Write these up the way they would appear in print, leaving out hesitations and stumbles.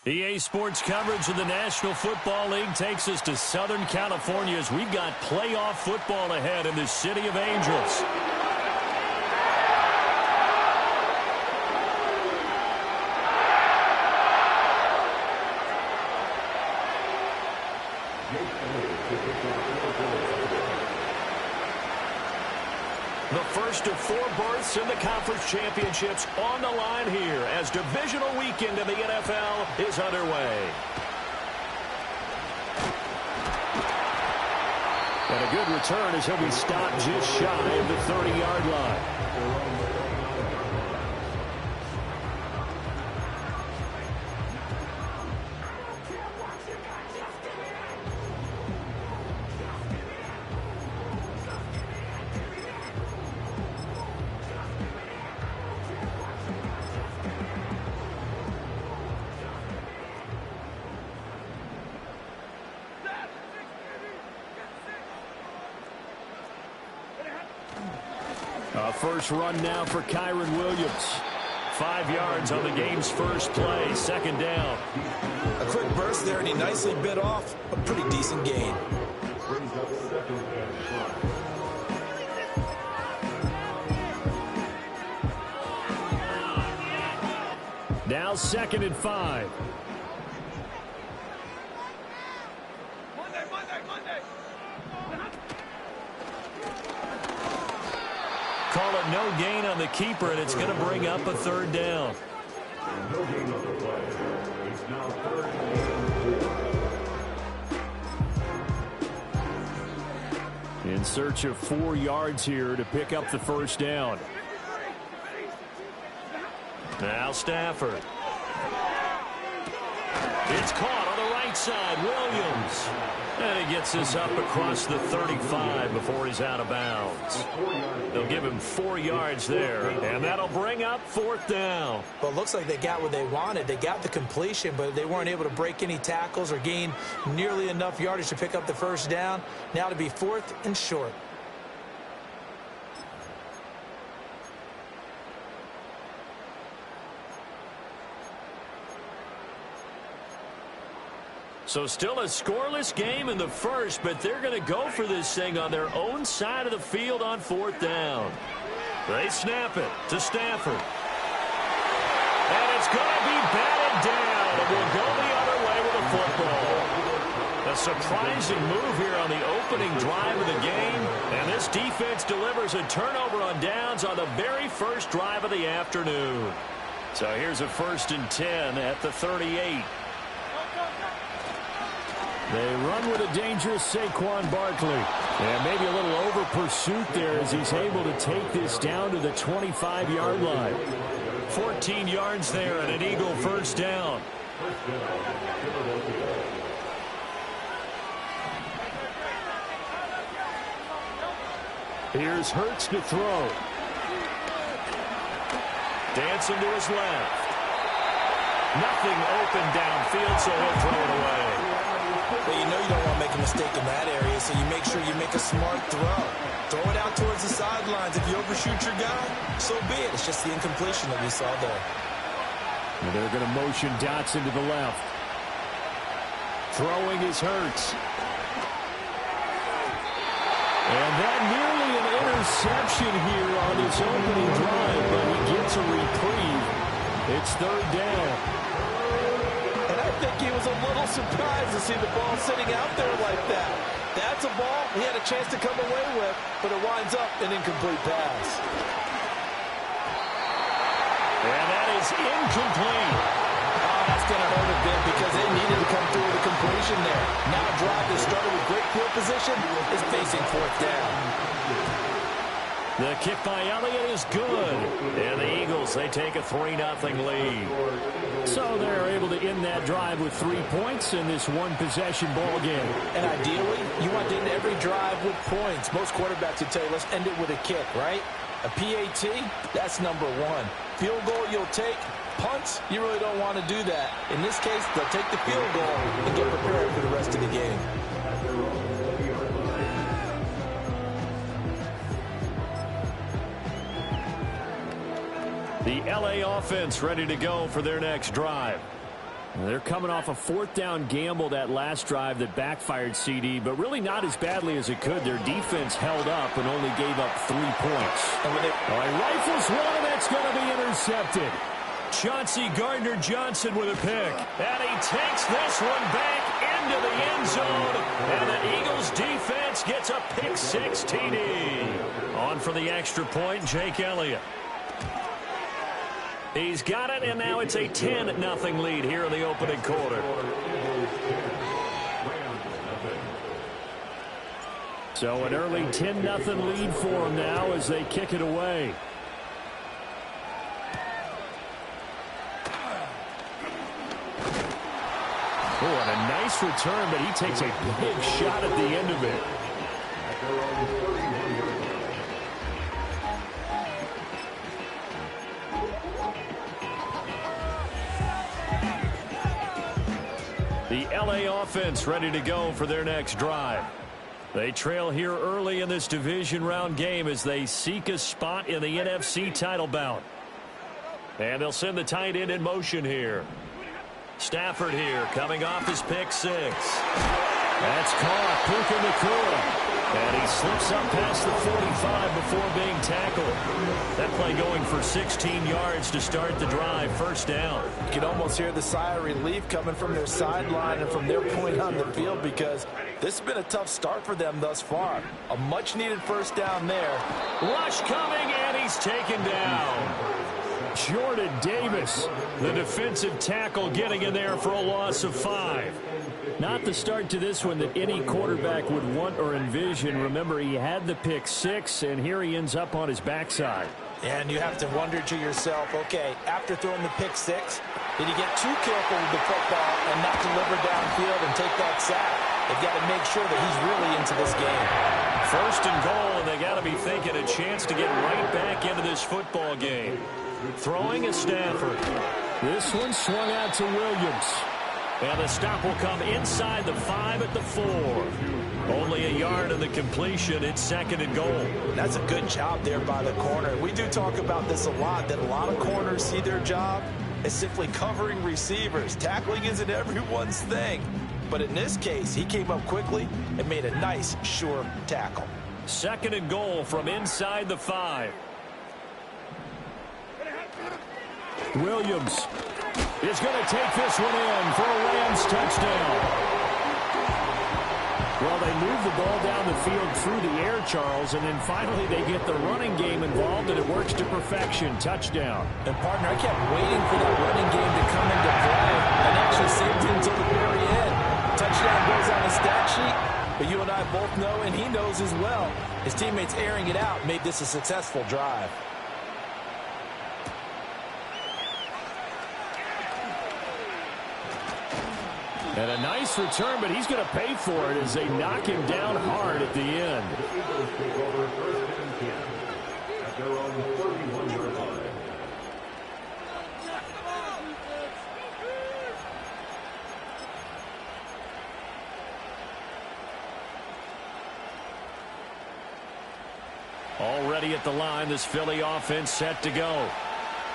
EA Sports coverage of the National Football League takes us to Southern California as we've got playoff football ahead in the City of Angels. The first of 4 berths in the conference championships on the line here as divisional weekend in the NFL is underway. And a good return as he'll be stopped just shy of the 30-yard line. First run now for Kyren Williams. 5 yards on the game's first play. 2nd down. A quick burst there, and he nicely bit off a pretty decent gain. Now 2nd and 5. Call it no gain on the keeper, and it's going to bring up a 3rd down. No gain on the play. It's now 3rd and 4. In search of 4 yards here to pick up the 1st down. Now Stafford. It's caught on the right side. Williams. And he gets this up across the 35 before he's out of bounds. They'll give him 4 yards there, and that'll bring up 4th down. Well, it looks like they got what they wanted. They got the completion, but they weren't able to break any tackles or gain nearly enough yardage to pick up the 1st down. Now to be 4th and short. So still a scoreless game in the first, but they're going to go for this thing on their own side of the field on 4th down. They snap it to Stafford. And it's going to be batted down, and we'll go the other way with the football. A surprising move here on the opening drive of the game, and this defense delivers a turnover on downs on the very first drive of the afternoon. So here's a 1st and 10 at the 38. They run with a dangerous Saquon Barkley. And maybe a little over pursuit there as he's able to take this down to the 25-yard line. 14 yards there and an Eagle 1st down. Here's Hurts to throw. Dancing to his left. Nothing open downfield, so he'll throw it away. Well, you know you don't want to make a mistake in that area, so you make sure you make a smart throw. Throw it out towards the sidelines. If you overshoot your guy, so be it. It's just the incompletion that we saw there. And they're going to motion Dotson to the left. Throwing is Hurts. And that nearly an interception here on his opening drive, but he gets a reprieve. It's 3rd down. I think he was a little surprised to see the ball sitting out there like that. That's a ball he had a chance to come away with, but it winds up an incomplete pass. And that is incomplete. Oh, that's going to hurt a bit because they needed to come through with a completion there. Now a drive that started with great field position is facing 4th down. The kick by Elliott is good. And the Eagles, they take a 3-0 lead. So they're able to end that drive with 3 points in this one-possession ball game. And ideally, you want to end every drive with points. Most quarterbacks would tell you, let's end it with a kick, right? A PAT, that's number 1. Field goal you'll take. Punts, you really don't want to do that. In this case, they'll take the field goal and get prepared for the rest of the game. The LA offense ready to go for their next drive. They're coming off a fourth down gamble that last drive that backfired, CD, but really not as badly as it could. Their defense held up and only gave up 3 points. All right, rifles one, and that's going to be intercepted. Chauncey Gardner-Johnson with a pick. And he takes this one back into the end zone. And the Eagles defense gets a pick six TD. On for the extra point, Jake Elliott. He's got it, and now it's a 10-0 lead here in the opening quarter. So an early 10-0 lead for them now as they kick it away. Oh, and a nice return, but he takes a big shot at the end of it. The LA offense ready to go for their next drive. They trail here early in this division round game as they seek a spot in the NFC title bout. And they'll send the tight end in motion here. Stafford here coming off his pick six. That's caught. Puka Nacua. And he slips up past the 45 before being tackled. That play going for 16 yards to start the drive. First down. You can almost hear the sigh of relief coming from their sideline and from their point on the field because this has been a tough start for them thus far. A much-needed first down there. Rush coming, and he's taken down. Jordan Davis, the defensive tackle, getting in there for a loss of 5. Not the start to this one that any quarterback would want or envision. Remember, he had the pick six, and here he ends up on his backside. And you have to wonder to yourself, okay, after throwing the pick six, did he get too careful with the football and not deliver downfield and take that sack? They've got to make sure that he's really into this game. First and goal, and they got to be thinking a chance to get right back into this football game. Throwing is Stafford. This one swung out to Williams. And the stop will come inside the 5 at the 4. Only a yard of the completion. It's second and goal. That's a good job there by the corner. We do talk about this a lot, that a lot of corners see their job as simply covering receivers. Tackling isn't everyone's thing. But in this case, he came up quickly and made a nice, sure tackle. Second and goal from inside the 5. Williams is going to take this one in for a Rams touchdown. Well, they move the ball down the field through the air, Charles, and then finally they get the running game involved, and it works to perfection. Touchdown. And, partner, I kept waiting for that running game to come into play and actually saved it until the very end. Touchdown goes on the stat sheet, but you and I both know, and he knows as well, his teammates airing it out made this a successful drive. And a nice return, but he's going to pay for it as they knock him down hard at the end. Already at the line, this Philly offense set to go.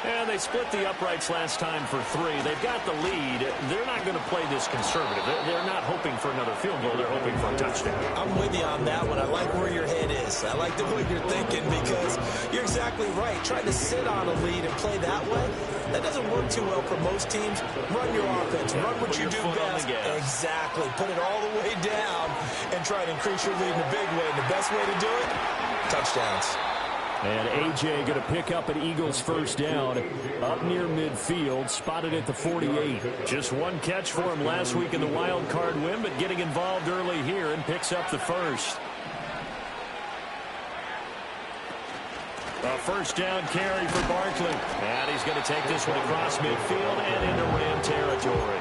And they split the uprights last time for 3. They've got the lead. They're not going to play this conservative. They're not hoping for another field goal. They're hoping for a touchdown. I'm with you on that one. I like where your head is. I like the way you're thinking because you're exactly right. Trying to sit on a lead and play that way, that doesn't work too well for most teams. Run your offense. Run what you do best. Exactly. Put it all the way down and try to increase your lead in a big way. And the best way to do it, touchdowns. And A.J. going to pick up an Eagles first down up near midfield, spotted at the 48. Just one catch for him last week in the wild card win, but getting involved early here and picks up the first. A first down carry for Barkley. And he's going to take this one across midfield and into Ram territory.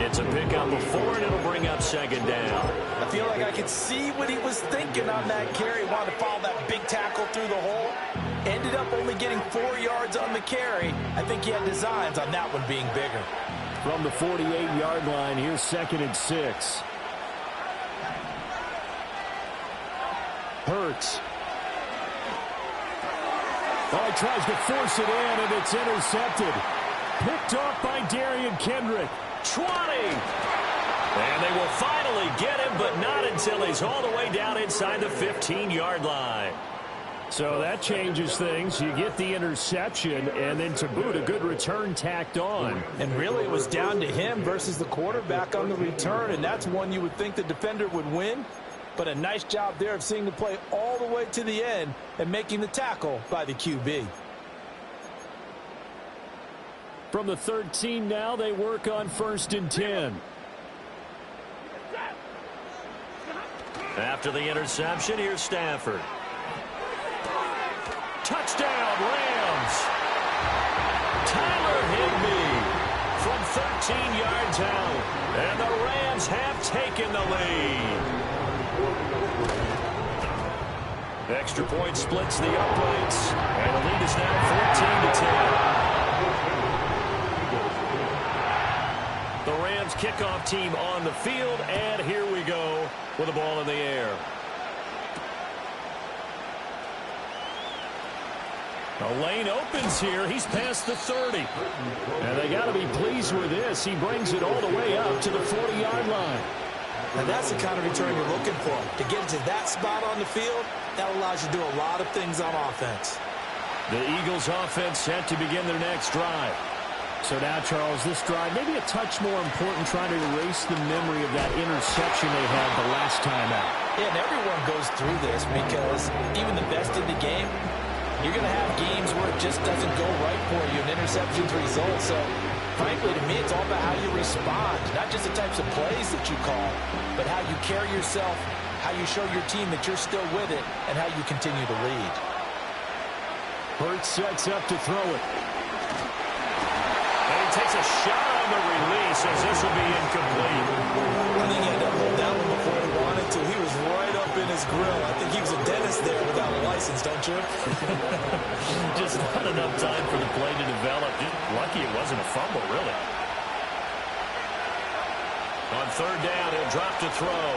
It's a pickup of 4, and it'll bring up second down. I feel like I could see what he was thinking on that carry. Wanted to follow that big tackle through the hole. Ended up only getting 4 yards on the carry. I think he had designs on that one being bigger. From the 48-yard line, here's second and 6. Hurts. Oh, he tries to force it in, and it's intercepted. Picked off by Darian Kendrick. 20. And they will finally get him, but not until he's all the way down inside the 15-yard line. So that changes things. You get the interception, and then to boot, a good return tacked on. And really, it was down to him versus the quarterback on the return, and that's one you would think the defender would win. But a nice job there of seeing the play all the way to the end and making the tackle by the QB. From the 13 now, they work on 1st and 10. After the interception, here's Stafford. Touchdown, Rams. Tyler Higbee from 13 yards out. And the Rams have taken the lead. Extra point splits the uprights. And the lead is now 14-10. The Rams kickoff team on the field, and here we go with the ball in the air. The lane opens here. He's past the 30. And they got to be pleased with this. He brings it all the way up to the 40-yard line. And that's the kind of return you're looking for. To get to that spot on the field, that allows you to do a lot of things on offense. The Eagles offense set to begin their next drive. So now, Charles, this drive maybe a touch more important, trying to erase the memory of that interception they had the last time out. Yeah, and everyone goes through this because even the best in the game, you're going to have games where it just doesn't go right for you, and interceptions result. So, frankly, to me, it's all about how you respond, not just the types of plays that you call, but how you carry yourself, how you show your team that you're still with it, and how you continue to lead. Hurts sets up to throw it. And he takes a shot on the release as this will be incomplete. I think he had to hold that one before he wanted to. He was right up in his grill. I think he was a dentist there without a license, don't you? Just not enough time for the play to develop. Just lucky it wasn't a fumble, really. On 3rd down, he'll drop to throw.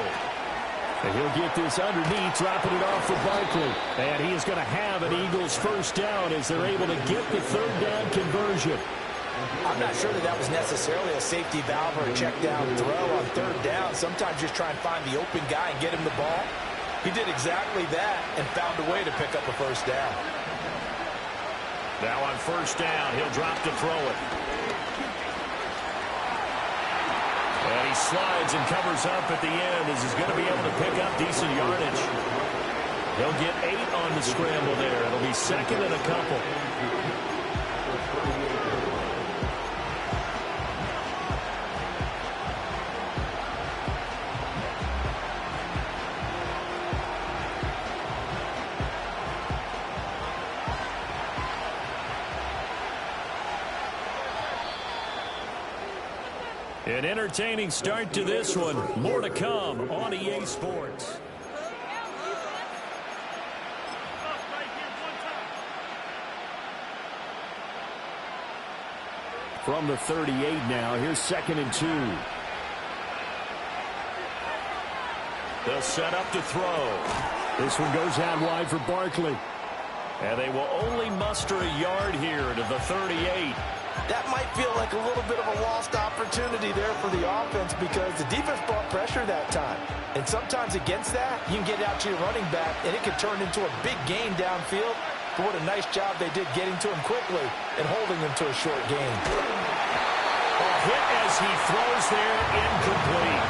And he'll get this underneath, dropping it off for Barkley. And he is going to have an Eagles 1st down as they're able to get the 3rd down conversion. I'm not sure that was necessarily a safety valve or a check down throw on 3rd down. Sometimes just try and find the open guy and get him the ball. He did exactly that and found a way to pick up a 1st down. Now on 1st down, he'll drop to throw it. And he slides and covers up at the end as he's going to be able to pick up decent yardage. He'll get 8 on the scramble there. It'll be 2nd and a couple. An entertaining start to this one. More to come on EA Sports. From the 38 now, here's 2nd and 2. They'll set up to throw. This one goes out wide for Barkley. And they will only muster a yard here to the 38. That might feel like a little bit of a lost opportunity there for the offense because the defense brought pressure that time. And sometimes against that, you can get out to your running back, and it can turn into a big gain downfield. But what a nice job they did getting to him quickly and holding him to a short gain. A hit as he throws there, incomplete.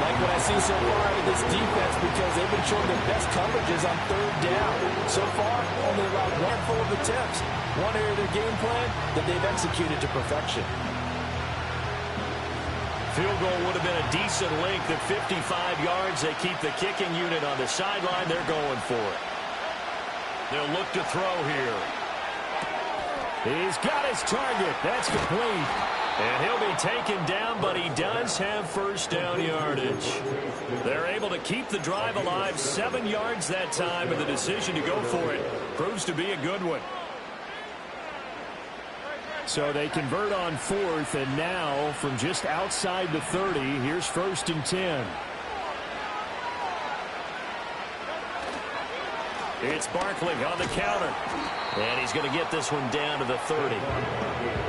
Like what I see so far out of this defense because they've been showing their best coverages on 3rd down. So far, only allowed one handful of attempts. One area of their game plan that they've executed to perfection. Field goal would have been a decent length at 55 yards. They keep the kicking unit on the sideline. They're going for it. They'll look to throw here. He's got his target. That's complete. And he'll be taken down, but he does have 1st down yardage. They're able to keep the drive alive, 7 yards that time, and the decision to go for it proves to be a good one. So they convert on 4th, and now from just outside the 30, here's 1st and 10. It's Barkley on the counter. And he's going to get this one down to the 30.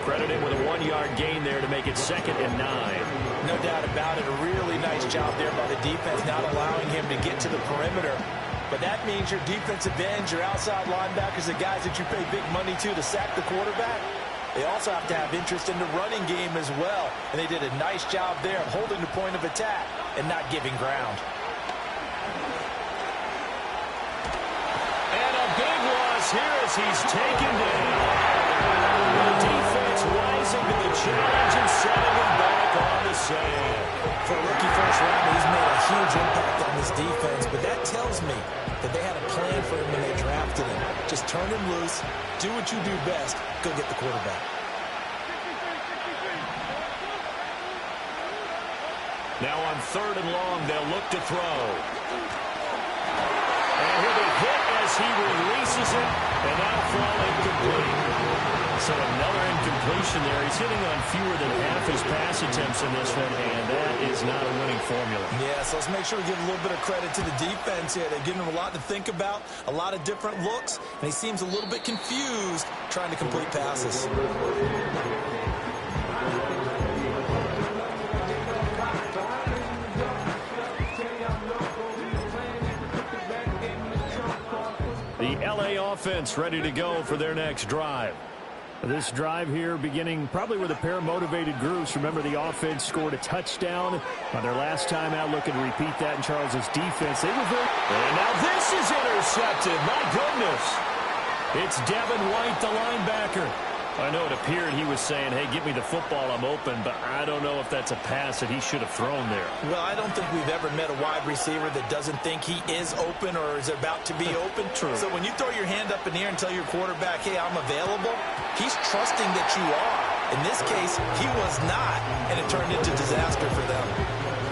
Credited with a 1-yard gain there to make it 2nd and 9. No doubt about it. A really nice job there by the defense, not allowing him to get to the perimeter. But that means your defensive ends, your outside linebackers, the guys that you pay big money to sack the quarterback, they also have to have interest in the running game as well. And they did a nice job there of holding the point of attack and not giving ground. And a big loss here as he's taken down. The defense rising to the challenge and setting him back on the sand. For a rookie first rounder, he's made a huge impact on this defense, but that tells me that they had a plan for him when they drafted him. Just turn him loose, do what you do best, go get the quarterback. Now on 3rd and long, they'll look to throw. And he'll be hit as he releases it, and that'll fall incomplete. So another incompletion there. He's hitting on fewer than half his pass attempts in this one, and that is not a winning formula. Yeah, so let's make sure we give a little bit of credit to the defense here. They're giving him a lot to think about, a lot of different looks, and he seems a little bit confused trying to complete passes. The LA offense ready to go for their next drive. This drive here beginning probably with a pair of motivated groups. Remember, the offense scored a touchdown on their last time out. Looking to repeat that in Charles's defense. They were very... And now this is intercepted. My goodness. It's Devin White, the linebacker. I know it appeared he was saying, hey, give me the football, I'm open, but I don't know if that's a pass that he should have thrown there. Well, I don't think we've ever met a wide receiver that doesn't think he is open or is about to be open. True. So when you throw your hand up in the air and tell your quarterback, hey, I'm available, he's trusting that you are. In this case, he was not, and it turned into disaster for them.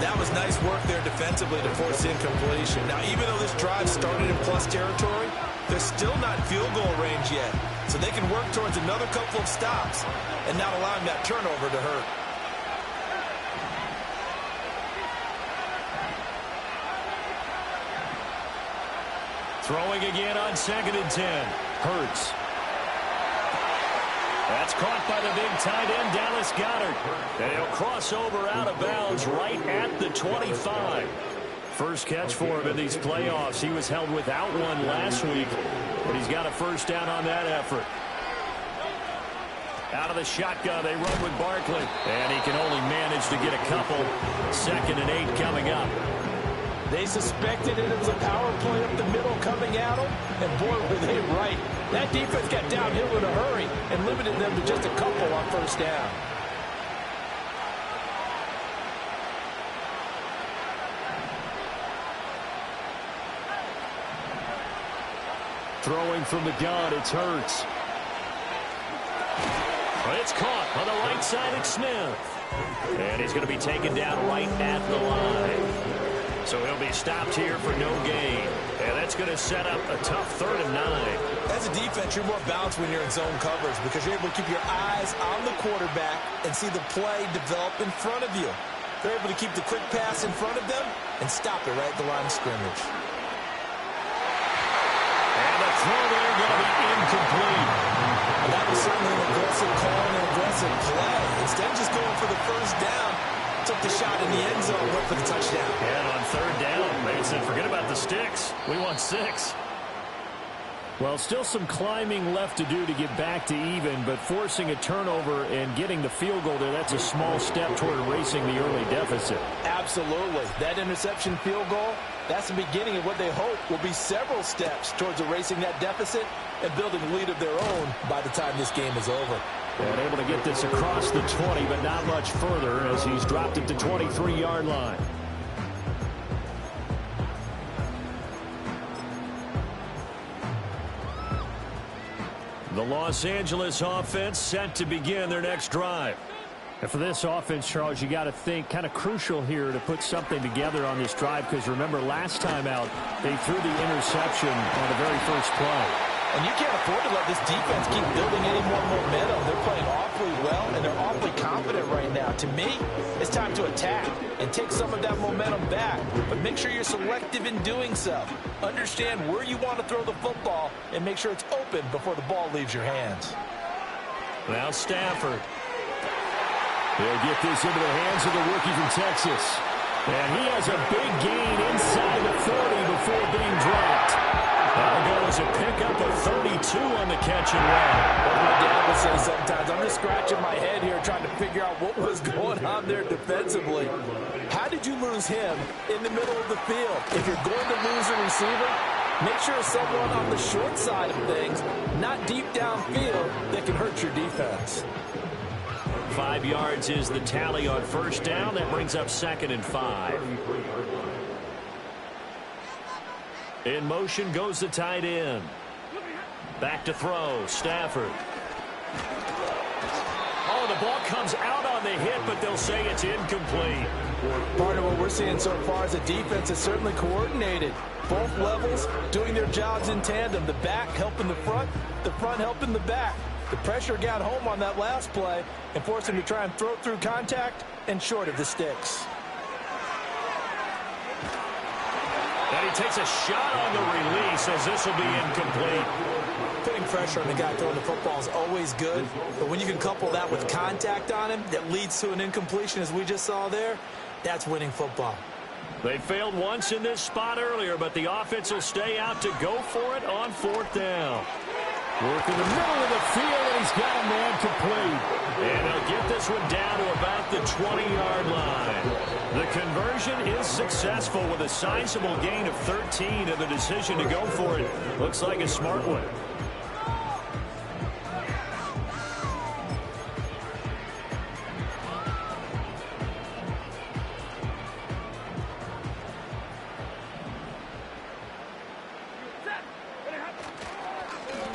That was nice work there defensively to force incompletion. Now, even though this drive started in plus territory, they're still not in field goal range yet. So they can work towards another couple of stops and not allowing that turnover to hurt. Throwing again on 2nd and 10. Hurts. That's caught by the big tight end, Dallas Goedert. And he'll cross over out of bounds right at the 25. First catch for him in these playoffs. He was held without one last week, but he's got a first down on that effort. Out of the shotgun, they run with Barkley. And he can only manage to get a couple. 2nd and 8 coming up. They suspected it was a power play up the middle coming at them, and boy, were they right. That defense got downhill in a hurry and limited them to just a couple on first down. Throwing from the gun, it's Hurts. It's caught on the right side of Smith. And he's going to be taken down right at the line. So he'll be stopped here for no gain. And that's going to set up a tough 3rd and 9. As a defense, you're more balanced when you're in zone coverage because you're able to keep your eyes on the quarterback and see the play develop in front of you. They're able to keep the quick pass in front of them and stop it right at the line of scrimmage. And the throw there going to be incomplete. And that was certainly an aggressive call and an aggressive play. Instead of just going for the first down, took the shot in the end zone, went for the touchdown. And on 3rd down, they said, forget about the sticks. We want 6. Well, still some climbing left to do to get back to even, but forcing a turnover and getting the field goal there, that's a small step toward erasing the early deficit. Absolutely. That interception field goal, that's the beginning of what they hope will be several steps towards erasing that deficit and building a lead of their own by the time this game is over. And able to get this across the 20, but not much further as he's dropped it to 23-yard line. The Los Angeles offense set to begin their next drive. And for this offense, Charles, you got to think kind of crucial here to put something together on this drive because remember last time out they threw the interception on the very first play. And you can't afford to let this defense keep building any more momentum. They're playing awfully well, and they're awfully confident right now. To me, it's time to attack and take some of that momentum back. But make sure you're selective in doing so. Understand where you want to throw the football and make sure it's open before the ball leaves your hands. Now Stafford. They'll get this into the hands of the rookie from Texas. And he has a big gain inside the 40 before being dropped. That'll go as a pickup of 32 on the catch and run. As my dad would say sometimes, I'm just scratching my head here trying to figure out what was going on there defensively. How did you lose him in the middle of the field? If you're going to lose a receiver, make sure it's someone on the short side of things, not deep downfield, that can hurt your defense. 5 yards is the tally on first down. That brings up 2nd and 5. In motion goes the tight end. Back to throw, Stafford. Oh, the ball comes out on the hit, but they'll say it's incomplete. Part of what we're seeing so far is the defense is certainly coordinated. Both levels doing their jobs in tandem. The back helping the front helping the back. The pressure got home on that last play and forced him to try and throw through contact and short of the sticks. And he takes a shot on the release as this will be incomplete. Putting pressure on the guy throwing the football is always good, but when you can couple that with contact on him that leads to an incompletion, as we just saw there, that's winning football. They failed once in this spot earlier, but the offense will stay out to go for it on 4th down. Work in the middle of the field, and he's got a man complete. And he'll get this one down to about the 20-yard line. The conversion is successful with a sizable gain of 13, and the decision to go for it looks like a smart one.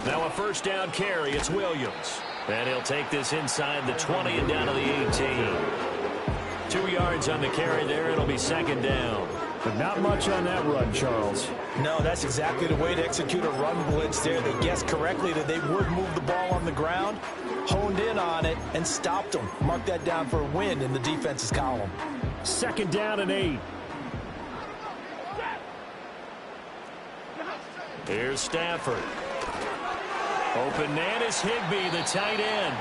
Now a first down carry. It's Williams. And he'll take this inside the 20 and down to the 18. 2 yards on the carry there. It'll be 2nd down. But not much on that run, Charles. No, that's exactly the way to execute a run blitz there. They guessed correctly that they would move the ball on the ground, honed in on it, and stopped them. Mark that down for a win in the defense's column. 2nd down and 8. Here's Stafford. Open man is Higbee, the tight end.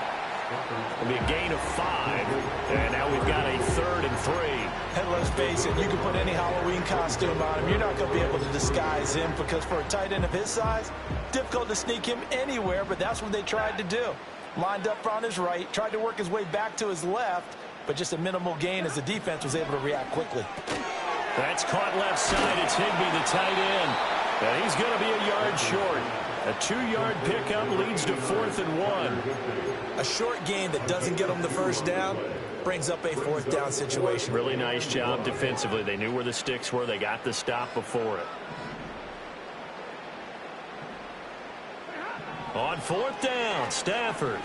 It'll be a gain of 5. And now we've got a 3rd and 3. And let's face it, you can put any Halloween costume on him. You're not going to be able to disguise him because for a tight end of his size, difficult to sneak him anywhere, but that's what they tried to do. Lined up on his right, tried to work his way back to his left, but just a minimal gain as the defense was able to react quickly. That's caught left side. It's Higbee, the tight end. And he's going to be a yard short. A 2-yard pickup leads to 4th and 1. A short gain that doesn't get them the first down brings up a 4th down situation. Really nice job defensively. They knew where the sticks were. They got the stop before it. On 4th down, Stafford.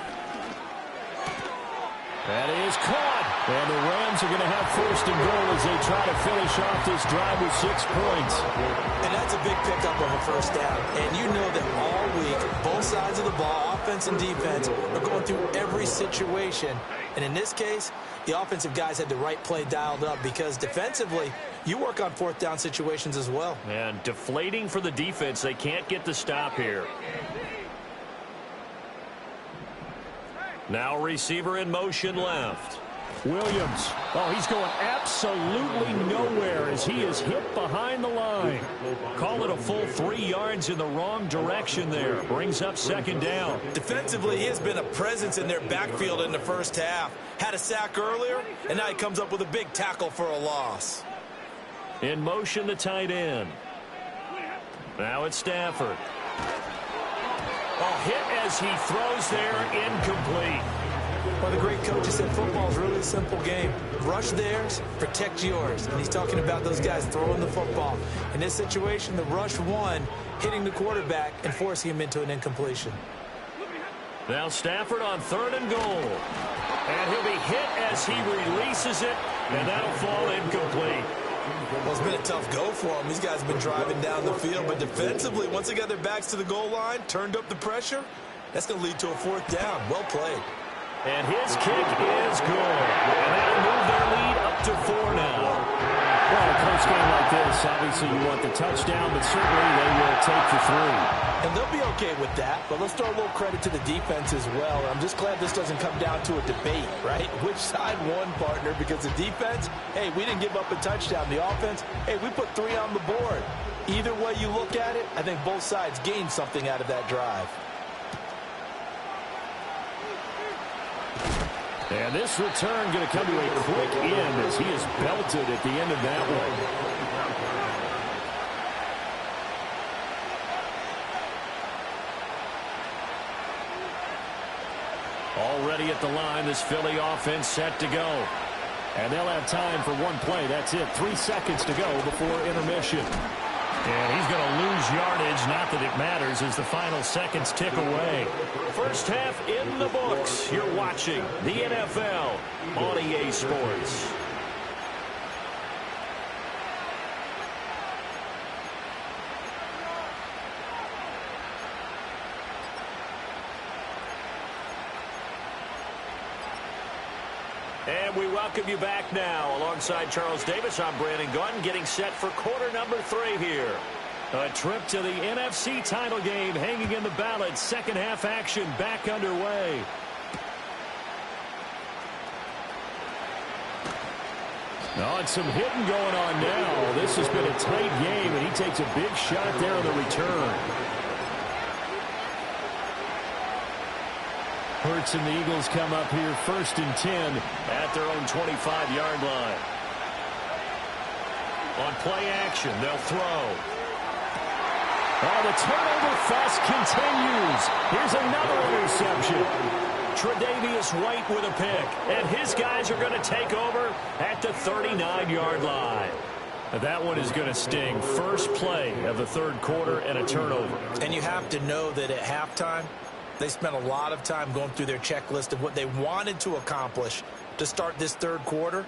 That is caught. And the Rams are going to have 1st and goal as they try to finish off this drive with 6 points. And that's a big pickup of a first down. And you know that all week, both sides of the ball, offense and defense, are going through every situation. And in this case, the offensive guys had the right play dialed up because defensively, you work on 4th down situations as well. And deflating for the defense. They can't get the stop here. Now receiver in motion left. Williams. Oh, he's going absolutely nowhere as he is hit behind the line. Call it a full 3 yards in the wrong direction there. Brings up 2nd down. Defensively, he has been a presence in their backfield in the first half. Had a sack earlier, and now he comes up with a big tackle for a loss. In motion, the tight end. Now it's Stafford. A hit as he throws there, incomplete. Well, the great coach has said football is really a simple game. Rush theirs, protect yours. And he's talking about those guys throwing the football. In this situation, the rush won, hitting the quarterback and forcing him into an incompletion. Now Stafford on 3rd and goal. And he'll be hit as he releases it, and that'll fall incomplete. Well, it's been a tough go for them. These guys have been driving down the field, but defensively, once they got their backs to the goal line, turned up the pressure, that's going to lead to a 4th down. Well played. And his kick is good. And that'll move their lead up to 4 now. Well, a close game like this, obviously you want the touchdown, but certainly they will take the 3. And they'll be okay with that, but let's throw a little credit to the defense as well. I'm just glad this doesn't come down to a debate, right? Which side won, partner? Because the defense, hey, we didn't give up a touchdown. The offense, hey, we put 3 on the board. Either way you look at it, I think both sides gained something out of that drive. And this return going to come to a quick end as he is belted at the end of that one. Already at the line, this Philly offense set to go. And they'll have time for one play. That's it. 3 seconds to go before intermission. And he's going to lose yardage. Not that it matters as the final seconds tick away. First half in the books. You're watching the NFL on EA Sports. And we welcome you back now. Alongside Charles Davis, I'm Brandon Gaudin, getting set for quarter number 3 here. A trip to the NFC title game hanging in the balance. Second half action back underway. Oh, and some hitting going on now. This has been a tight game, and he takes a big shot there on the return. Hurts and the Eagles come up here 1st and 10 at their own 25-yard line. On play action, they'll throw. Oh, the turnover fest continues. Here's another interception. Tre'Davious White with a pick, and his guys are going to take over at the 39-yard line. That one is going to sting. First play of the 3rd quarter and a turnover. And you have to know that at halftime, they spent a lot of time going through their checklist of what they wanted to accomplish to start this 3rd quarter.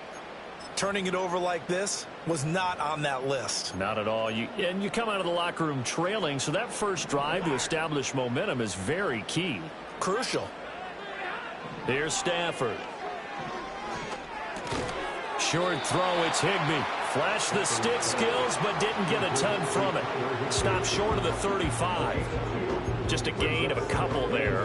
Turning it over like this was not on that list. Not at all. And you come out of the locker room trailing, so that first drive to establish momentum is very key. Crucial. Here's Stafford. Short throw, it's Higbee. Flashed the stick skills, but didn't get a ton from it. Stopped short of the 35. Just a gain of a couple there,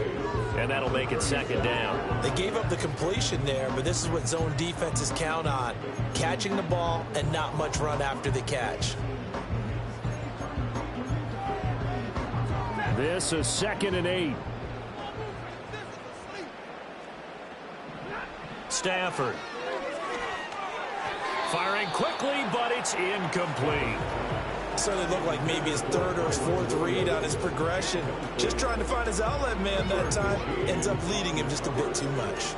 and that'll make it 2nd down. They gave up the completion there, but this is what zone defenses count on. Catching the ball and not much run after the catch. This is 2nd and 8. Stafford. Firing quickly, but it's incomplete. Certainly looked like maybe his 3rd or his 4th read on his progression. Just trying to find his outlet man that time. Ends up leading him just a bit too much.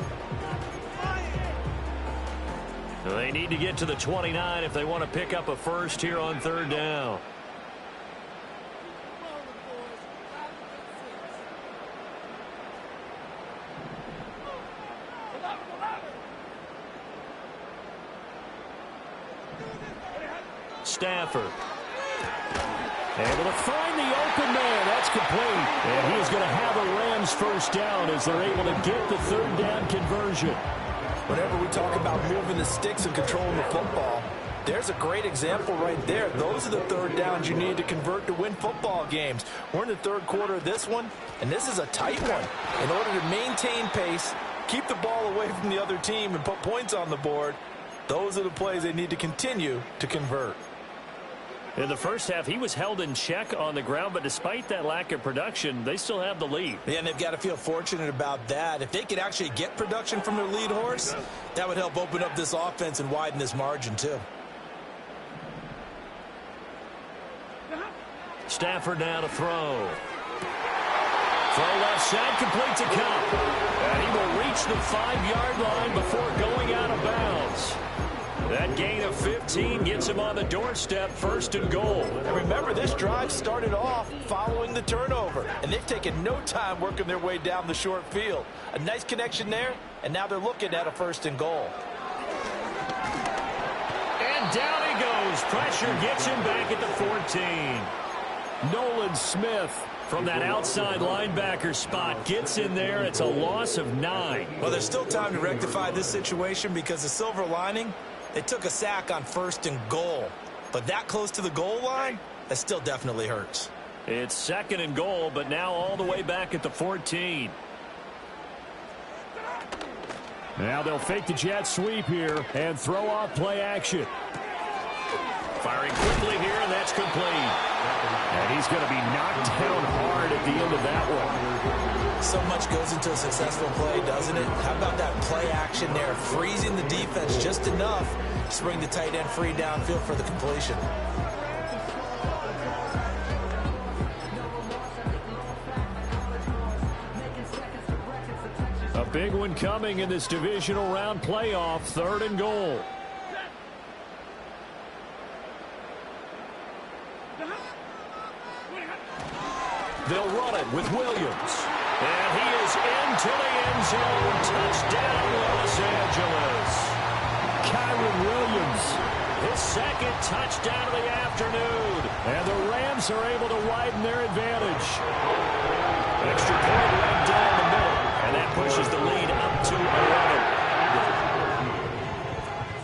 They need to get to the 29 if they want to pick up a first here on 3rd down. Stafford. Able to find the open man. That's complete. And he is going to have a Rams first down as they're able to get the 3rd down conversion. Whenever we talk about moving the sticks and controlling the football, there's a great example right there. Those are the 3rd downs you need to convert to win football games. We're in the 3rd quarter of this one, and this is a tight one. In order to maintain pace, keep the ball away from the other team, and put points on the board, those are the plays they need to continue to convert. In the first half, he was held in check on the ground, but despite that lack of production, they still have the lead. Yeah, and they've got to feel fortunate about that. If they could actually get production from their lead horse, that would help open up this offense and widen this margin, too. Stafford now to throw. Throw left side, complete to Kupp. And he will reach the 5-yard line before going out of bounds. That gain of 15 gets him on the doorstep, 1st and goal. And remember, this drive started off following the turnover, and they've taken no time working their way down the short field. A nice connection there, and now they're looking at a 1st and goal. And down he goes. Pressure gets him back at the 14. Nolan Smith from that outside linebacker spot. Gets in there. It's a loss of 9. Well, there's still time to rectify this situation because the silver lining, they took a sack on 1st and goal. But that close to the goal line, that still definitely hurts. It's 2nd and goal, but now all the way back at the 14. Now they'll fake the jet sweep here and throw off play action. Firing quickly here, and that's complete. And he's going to be knocked down hard at the end of that one. So much goes into a successful play, doesn't it? How about that play action there? Freezing the defense just enough to bring the tight end free downfield for the completion. A big one coming in this divisional round playoff, 3rd and goal. They'll run it with Williams. And he is into the end zone. Touchdown, Los Angeles. Kyren Williams. His 2nd touchdown of the afternoon. And the Rams are able to widen their advantage. Extra point right down the middle. And that pushes the lead up to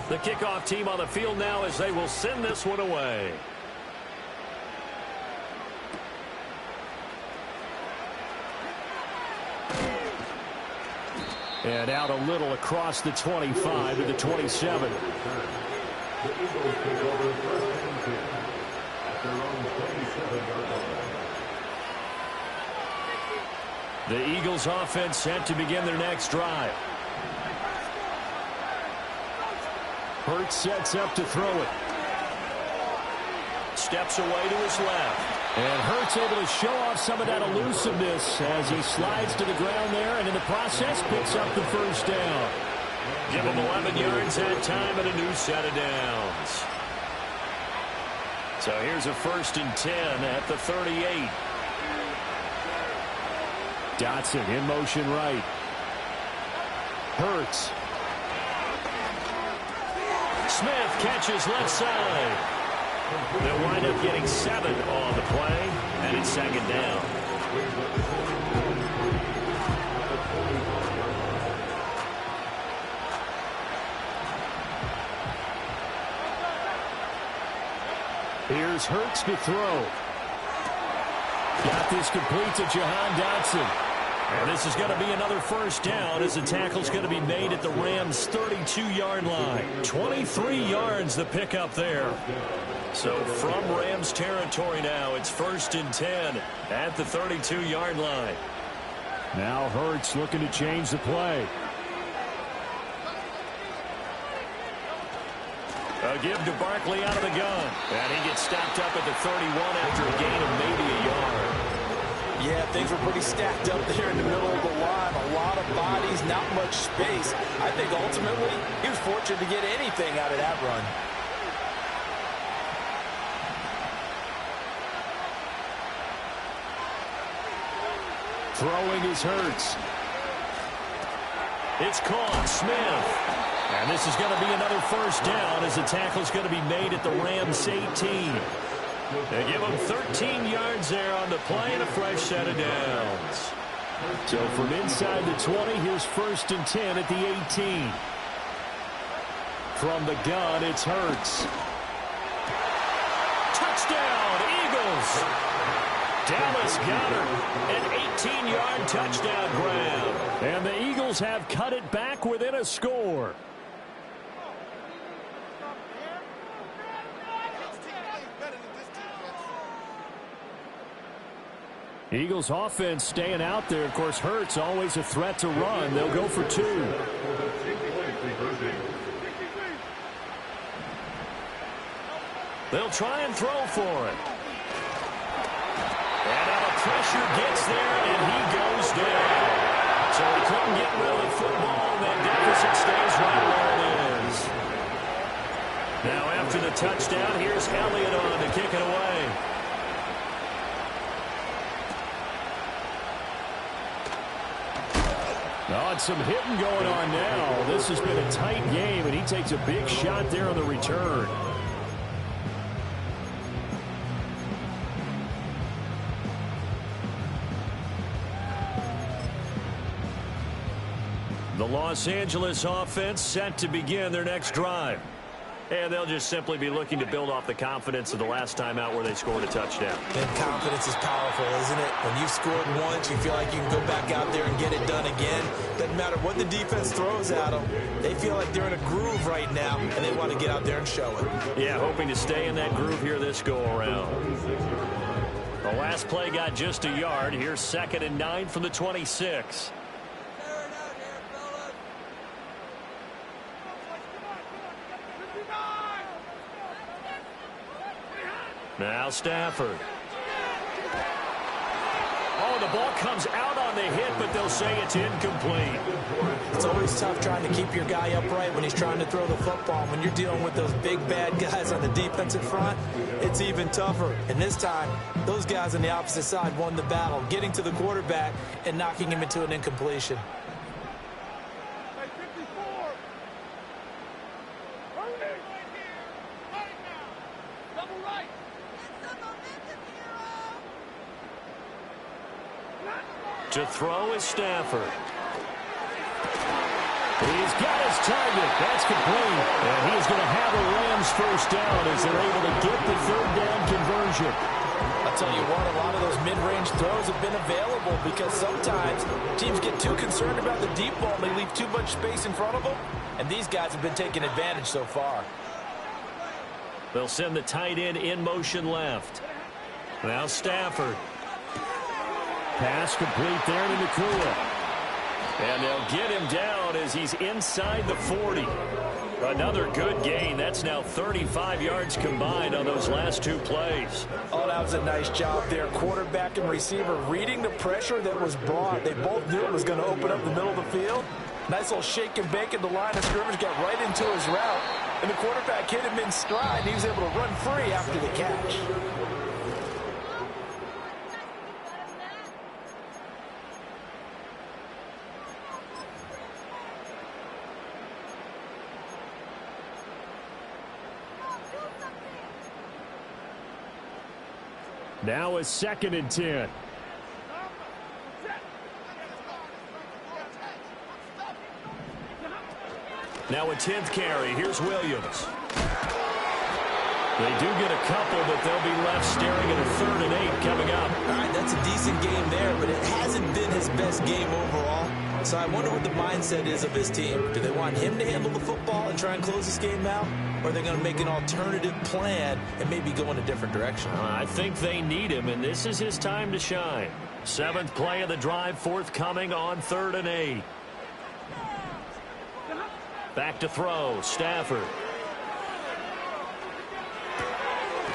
11. The kickoff team on the field now as they will send this one away. And out a little across the 25 to the 27. The Eagles take over 1st and 10 at their own 27-yard line. The Eagles offense set to begin their next drive. Hurts sets up to throw it. Steps away to his left. And Hurts able to show off some of that elusiveness as he slides to the ground there and in the process picks up the 1st down. Give him 11 yards that time and a new set of downs. So here's a 1st and 10 at the 38. Dotson in motion right. Hurts. Smith catches left side. They'll wind up getting 7 on the play, and it's 2nd down. Here's Hurts to throw. Got this complete to Jahan Dotson. And this is going to be another 1st down as the tackle's going to be made at the Rams' 32-yard line. 23 yards the pickup there. So from Rams territory now, it's 1st and 10 at the 32-yard line. Now Hurts looking to change the play. A give to Barkley out of the gun. And he gets stopped up at the 31 after a gain of maybe a yard. Yeah, things were pretty stacked up there in the middle of the line. A lot of bodies, not much space. I think ultimately he was fortunate to get anything out of that run. Throwing is Hurts. It's caught. Smith. And this is going to be another 1st down as the tackle's going to be made at the Rams' 18. They give him 13 yards there on the play and a fresh set of downs. So from inside the 20, here's 1st and 10 at the 18. From the gun, it's Hurts. Touchdown, Eagles! Dallas Goedert, an 18-yard touchdown grab. And the Eagles have cut it back within a score. Eagles offense staying out there. Of course, Hurts always a threat to run. They'll go for 2. They'll try and throw for it. And now the pressure gets there, and he goes down. So he couldn't get rid of the football, and that deficit stays right where it is. Now after the touchdown, here's Elliott on to kick it away. Oh, and some hitting going on now. This has been a tight game, and he takes a big shot there on the return. The Los Angeles offense set to begin their next drive. And they'll just simply be looking to build off the confidence of the last time out where they scored a touchdown. And confidence is powerful, isn't it? When you've scored once, you feel like you can go back out there and get it done again. Doesn't matter what the defense throws at them. They feel like they're in a groove right now, and they want to get out there and show it. Yeah, hoping to stay in that groove here this go-around. The last play got just a yard. Here's 2nd and 9 from the 26. Now Stafford. Oh, the ball comes out on the hit, but they'll say it's incomplete. It's always tough trying to keep your guy upright when he's trying to throw the football. When you're dealing with those big, bad guys on the defensive front, it's even tougher. And this time, those guys on the opposite side won the battle, getting to the quarterback and knocking him into an incompletion. To throw is Stafford. He's got his target. That's complete. And he's going to have a Rams first down as they're able to get the 3rd down conversion. I'll tell you what, a lot of those mid-range throws have been available because sometimes teams get too concerned about the deep ball and they leave too much space in front of them. And these guys have been taking advantage so far. They'll send the tight end in motion left. Now Stafford. Pass complete there to Nakua. And they'll get him down as he's inside the 40. Another good gain. That's now 35 yards combined on those last 2 plays. Oh, that was a nice job there. Quarterback and receiver reading the pressure that was brought. They both knew it was going to open up the middle of the field. Nice little shake and bake at the line of scrimmage. Got right into his route. And the quarterback hit him in stride. And he was able to run free after the catch. Now a 2nd and 10. Now a 10th carry. Here's Williams. They do get a couple, but they'll be left staring at a 3rd and 8 coming up. All right, that's a decent game there, but it hasn't been his best game overall. So I wonder what the mindset is of his team. Do they want him to handle the football and try and close this game out? Or are they going to make an alternative plan and maybe go in a different direction? I think they need him, and this is his time to shine. 7th play of the drive forthcoming on 3rd and 8. Back to throw, Stafford.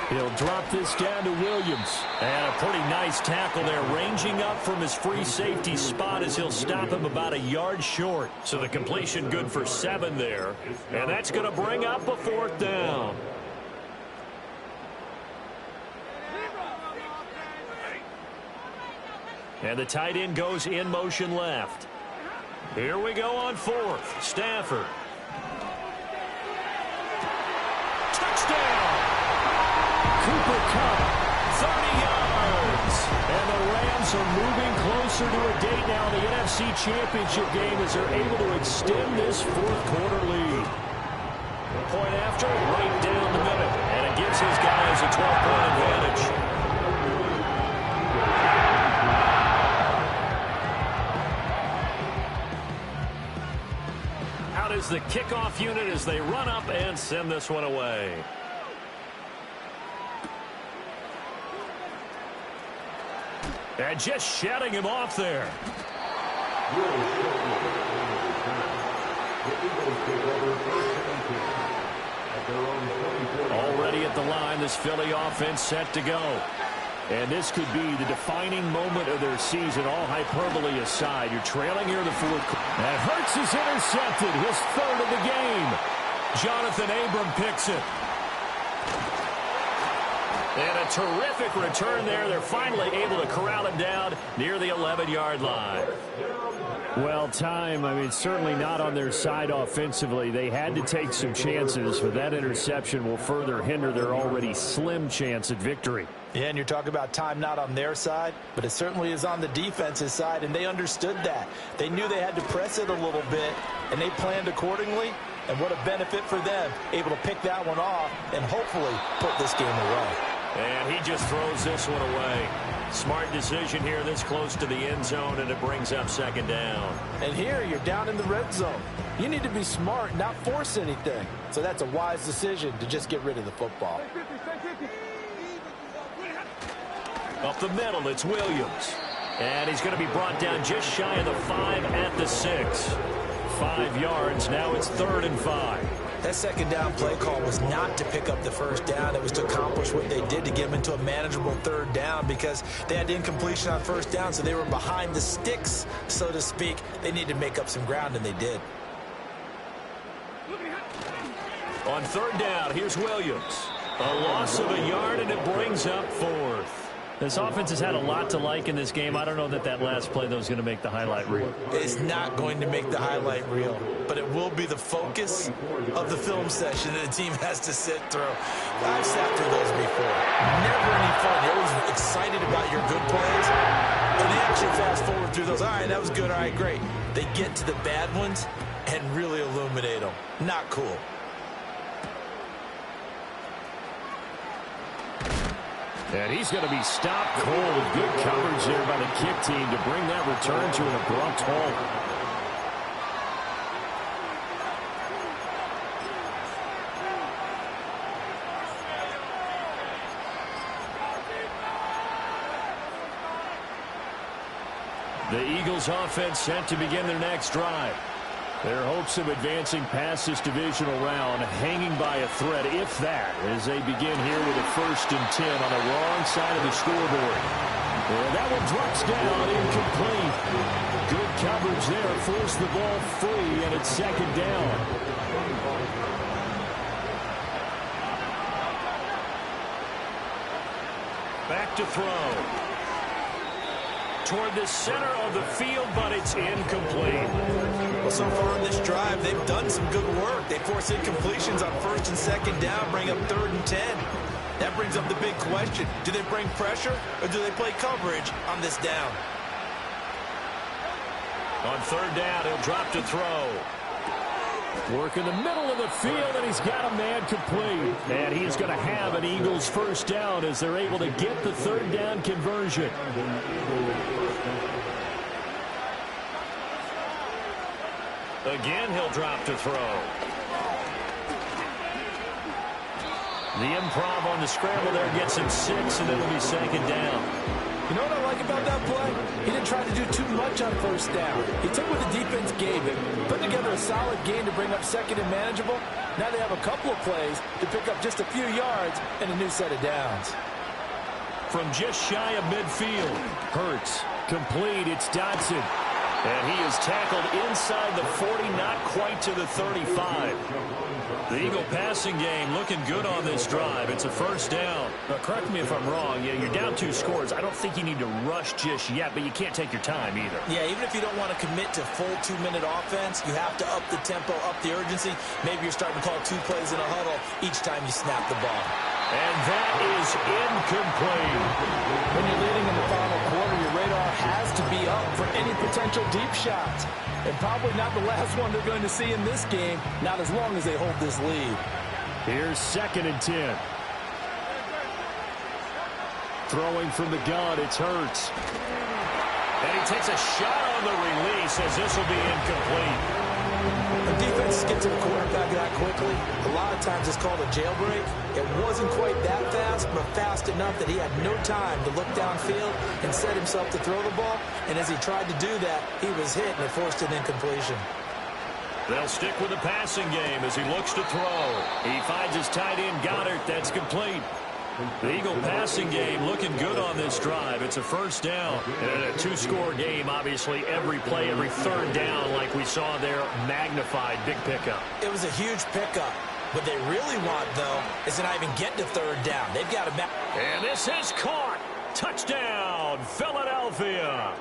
He'll drop this down to Williams. And a pretty nice tackle there, ranging up from his free safety spot as he'll stop him about a yard short. So the completion good for 7 there. And that's going to bring up a 4th down. And the tight end goes in motion left. Here we go on 4th. Stafford. Touchdown! Cooper Kupp, 30 yards. And the Rams are moving closer to a date now in the NFC Championship game as they're able to extend this 4th quarter lead. Point after, right down the middle. And it gives his guys a 12-point advantage. Out is the kickoff unit as they run up and send this one away. And just shutting him off there. Already at the line, this Philly offense set to go. And this could be the defining moment of their season, all hyperbole aside. You're trailing here in the 4th quarter. And Hurts is intercepted, his 3rd of the game. Jonathan Abram picks it. And a terrific return there. They're finally able to corral him down near the 11-yard line. Well, time, certainly not on their side offensively. They had to take some chances, but that interception will further hinder their already slim chance at victory. Yeah, and you're talking about time not on their side, but it certainly is on the defense's side, and they understood that. They knew they had to press it a little bit, and they planned accordingly, and what a benefit for them, able to pick that one off and hopefully put this game away. And he just throws this one away. Smart decision here this close to the end zone, and it brings up second down. And here you're down in the red zone. You need to be smart, not force anything. So that's a wise decision to just get rid of the football. Up the middle, it's Williams. And he's going to be brought down just shy of the 5 at the 6. 5 yards, now it's 3rd and 5. That second down play call was not to pick up the first down. It was to accomplish what they did to get them into a manageable 3rd down because they had incompletion on first down, so they were behind the sticks, so to speak. They needed to make up some ground, and they did. On 3rd down, here's Williams. A loss of a yard, and it brings up 4th. This offense has had a lot to like in this game. I don't know that last play, though, is going to make the highlight reel. It's not going to make the highlight reel, but it will be the focus of the film session that the team has to sit through. I've sat through those before. Never any fun. You're always excited about your good plays, and they actually fast forward through those. All right, that was good. All right, great. They get to the bad ones and really illuminate them. Not cool. And he's going to be stopped cold. Good coverage there by the kick team to bring that return to an abrupt halt. The Eagles offense set to begin their next drive. Their hopes of advancing past this divisional round hanging by a thread, if that, as they begin here with a 1st and 10 on the wrong side of the scoreboard. And that one drops down, incomplete. Good coverage there, forced the ball free, and it's 2nd down. Back to throw. Toward the center of the field, but it's incomplete. Well, so far on this drive, they've done some good work. They force incompletions on 1st and 2nd down, bring up 3rd and 10. That brings up the big question. Do they bring pressure, or do they play coverage on this down? On 3rd down, he'll drop to throw. Work in the middle of the field, and he's got a man complete. And he is going to have an Eagles 1st down as they're able to get the 3rd down conversion. Again, he'll drop to throw. The improv on the scramble there gets him 6, and it'll be 2nd down. You know what I like about that play? He didn't try to do too much on 1st down. He took what the defense gave him, put together a solid game to bring up 2nd and manageable. Now they have a couple of plays to pick up just a few yards and a new set of downs. From just shy of midfield, Hurts, complete, it's Dotson. and he is tackled inside the 40, not quite to the 35. The Eagle passing game looking good on this drive. It's a 1st down. Correct me if I'm wrong. Yeah, you're down 2 scores. I don't think you need to rush just yet, but you can't take your time either. Yeah, even if you don't want to commit to full 2-minute offense, you have to up the tempo, up the urgency. Maybe you're starting to call 2 plays in a huddle each time you snap the ball. And that is incomplete. When you're leading in the final quarter, your radar has to be up for any potential deep shots. And probably not the last one they're going to see in this game, not as long as they hold this lead. Here's 2nd and 10. Throwing from the gun, it's Hurts. And he takes a shot on the release as this will be incomplete. The defense gets to the quarterback that quickly. A lot of times it's called a jailbreak. It wasn't quite that fast, but fast enough that he had no time to look downfield and set himself to throw the ball. And as he tried to do that, he was hit and it forced an incompletion. They'll stick with the passing game as he looks to throw. He finds his tight end, Goddard. That's complete. The Eagle passing game looking good on this drive. It's a 1st down. And a 2-score game, obviously, every play, every 3rd down, like we saw there, magnified. Big pickup. It was a huge pickup. What they really want, though, is to not even get to third down. They've got to... And this is caught. Touchdown, Philadelphia.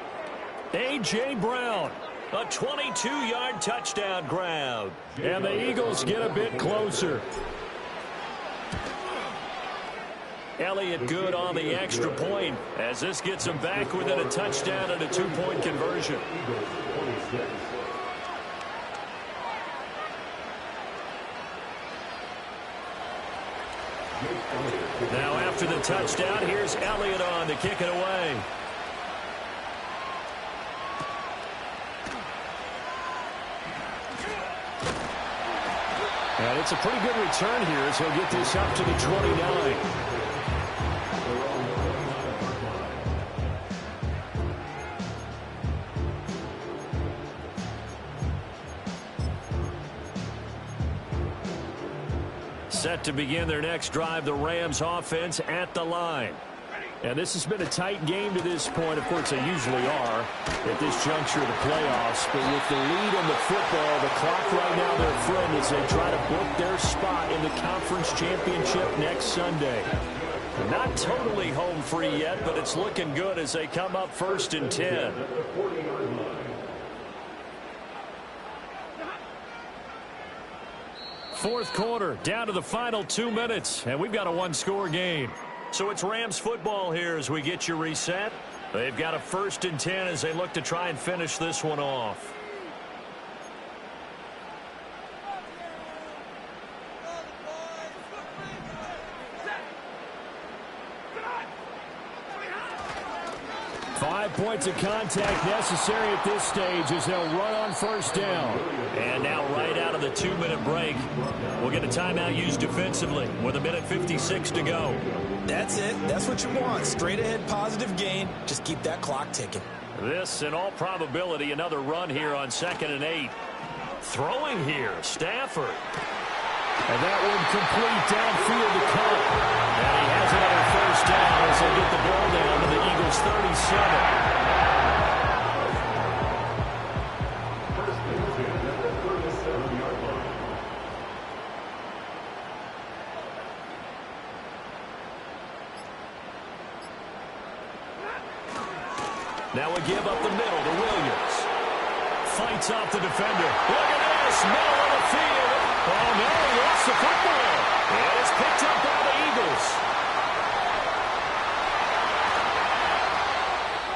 A.J. Brown, a 22-yard touchdown grab. And the Eagles get a bit closer. Elliott good on the extra point as this gets him back within a touchdown and a two-point conversion. Now after the touchdown, here's Elliott on to kick it away. And it's a pretty good return here as he'll get this up to the 29. Set to begin their next drive, the Rams offense at the line. And this has been a tight game to this point. Of course, they usually are at this juncture of the playoffs. But with the lead on the football, the clock right now, their friend, as they try to book their spot in the conference championship next Sunday. Not totally home free yet, but it's looking good as they come up 1st and 10. Fourth quarter, down to the final 2 minutes, and we've got a one-score game. So it's Rams football here as we get you reset. They've got a 1st and 10 as they look to try and finish this one off. Five points of contact necessary at this stage as they'll run on 1st down. And now right out of the 2-minute break, we'll get a timeout used defensively with 1:56 to go. That's it. That's what you want. Straight ahead positive gain. Just keep that clock ticking. This, in all probability, another run here on 2nd and 8. Throwing here, Stafford. And that one complete downfield to Cup. And he has another 1st down as they get the ball down to the Eagles' 37. Now we give up the middle to Williams. Fights off the defender. Look at this, middle of the field. Oh, no, he lost the football. And it's picked up by the Eagles.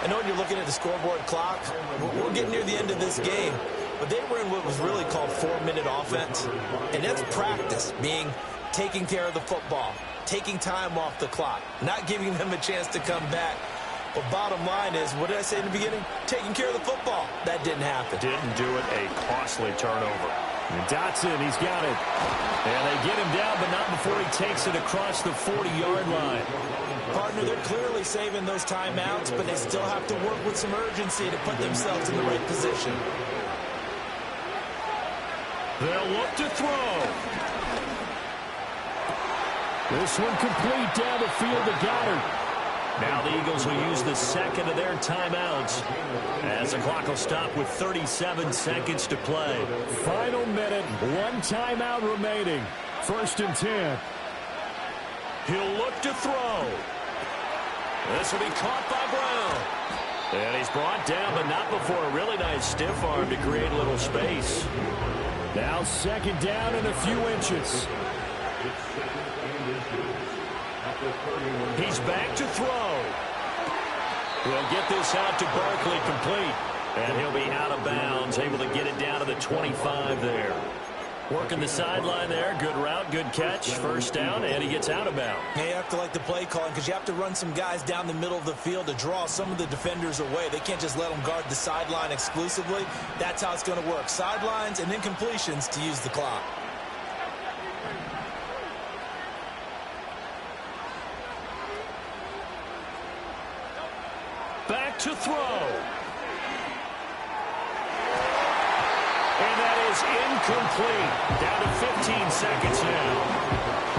I know when you're looking at the scoreboard clock, we're getting near the end of this game, but they were in what was really called 4-minute offense, and that's practice, being taking care of the football, taking time off the clock, not giving them a chance to come back. But bottom line is, what did I say in the beginning? Taking care of the football. That didn't happen. Didn't do it. A costly turnover. And Dotson, he's got it. And they get him down, but not before he takes it across the 40-yard line. Partner, they're clearly saving those timeouts, but they still have to work with some urgency to put themselves in the right position. They'll look to throw. This one complete down the field to Goddard. Now the Eagles will use the second of their timeouts as the clock will stop with 37 seconds to play. Final minute, one timeout remaining. 1st and 10. He'll look to throw. This will be caught by Brown. And he's brought down, but not before a really nice stiff arm to create a little space. Now 2nd down and a few inches. He's back to throw. He'll get this out to Barkley complete. And he'll be out of bounds, able to get it down to the 25 there. Working the sideline there. Good route, good catch. 1st down, and he gets out of bounds. Yeah, you have to like the play calling because you have to run some guys down the middle of the field to draw some of the defenders away. They can't just let them guard the sideline exclusively. That's how it's going to work. Sidelines and then completions to use the clock. Back to throw. And that is incomplete. Down to 15 seconds now.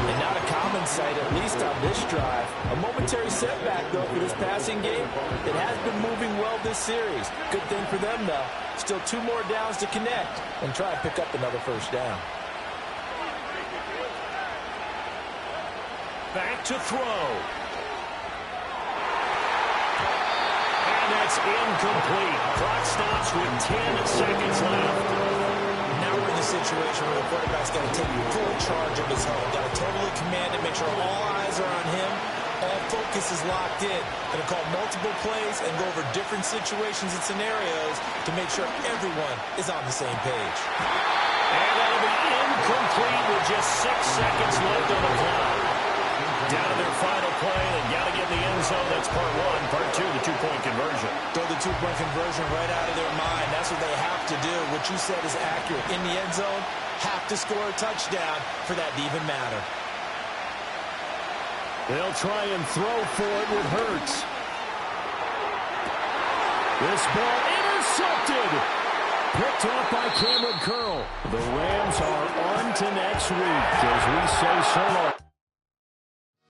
And not a common sight, at least on this drive. A momentary setback, though, for this passing game. It has been moving well this series. Good thing for them, though. Still 2 more downs to connect and try and pick up another 1st down. back to throw. And that's incomplete. Clock stops with 10 seconds left. Now we're in the situation where the quarterback's got to take full charge of his home. Got to totally command it, make sure all eyes are on him. All focus is locked in. Going to call multiple plays and go over different situations and scenarios to make sure everyone is on the same page. And that'll be incomplete with just 6 seconds left on the clock. Down to their final play. They got to get in the end zone. That's part one. Part two, the two-point conversion. Throw the two-point conversion right out of their mind. That's what they have to do. What you said is accurate. In the end zone, have to score a touchdown for that to even matter. They'll try and throw for it with Hurts. This ball intercepted. Picked off by Cameron Curl. The Rams are on to next week as we say so long.